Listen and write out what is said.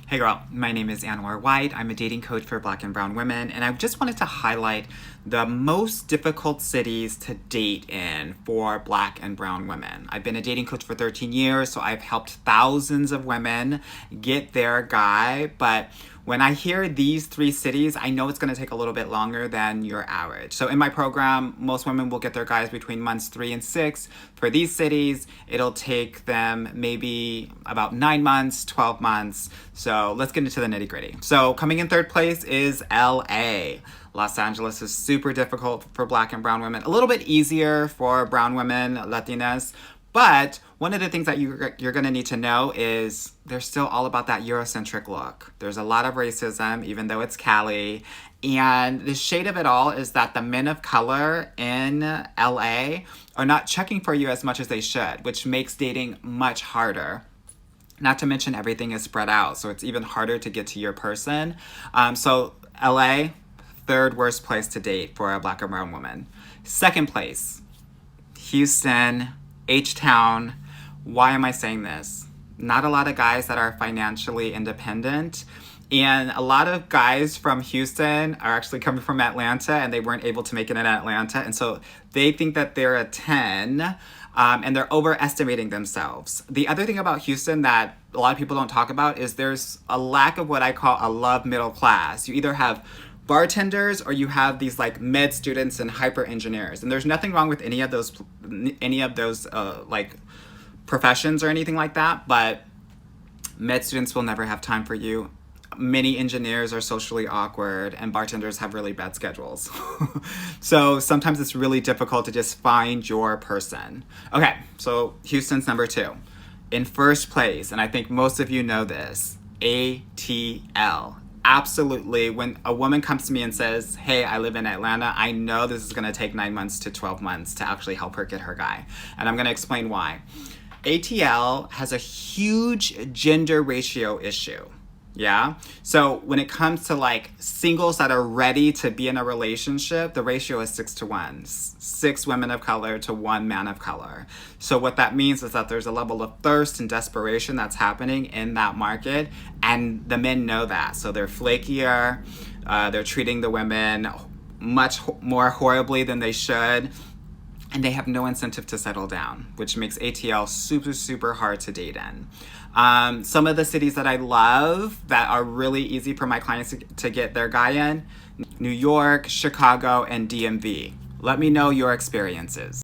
Hey girl, my name is Anwar White. I'm a dating coach for Black and brown women, and I just wanted to highlight the most difficult cities to date in for Black and brown women. I've been a dating coach for 13 years, so I've helped thousands of women get their guy, but when I hear these three cities, I know it's going to take a little bit longer than your average. So in my program, most women will get their guys between months 3 and 6. For these cities, it'll take them maybe about 9 months, 12 months. So let's get into the nitty gritty. So coming in third place is LA. Los Angeles is super difficult for Black and brown women. A little bit easier for brown women, Latinas. But one of the things that you're going to need to know is they're still all about that Eurocentric look. There's a lot of racism, even though it's Cali. And the shade of it all is that the men of color in LA are not checking for you as much as they should, which makes dating much harder. Not to mention everything is spread out, so it's even harder to get to your person. So LA, third worst place to date for a Black or brown woman. Second place, Houston, H-Town. Why am I saying this? Not a lot of guys that are financially independent. And a lot of guys from Houston are actually coming from Atlanta and they weren't able to make it in Atlanta. And so they think that they're a 10 and they're overestimating themselves. The other thing about Houston that a lot of people don't talk about is there's a lack of what I call a love middle class. You either have bartenders or you have these like med students and hyper engineers, and there's nothing wrong with any of those like professions or anything like that, but med students will never have time for you. Many engineers are socially awkward and bartenders have really bad schedules. So sometimes it's really difficult to just find your person. Okay, so Houston's number 2. In first place, and I think most of you know this, ATL. Absolutely. When a woman comes to me and says, hey, I live in Atlanta, I know this is going to take 9 months to 12 months to actually help her get her guy. And I'm going to explain why. ATL has a huge gender ratio issue. Yeah. So when it comes to like singles that are ready to be in a relationship, the ratio is 6-to-1, 6 women of color to 1 man of color. So what that means is that there's a level of thirst and desperation that's happening in that market, and the men know that. So they're flakier, they're treating the women much more horribly than they should, and they have no incentive to settle down, which makes ATL super, super hard to date in. Some of the cities that I love that are really easy for my clients to get their guy in: New York, Chicago, and DMV. Let me know your experiences.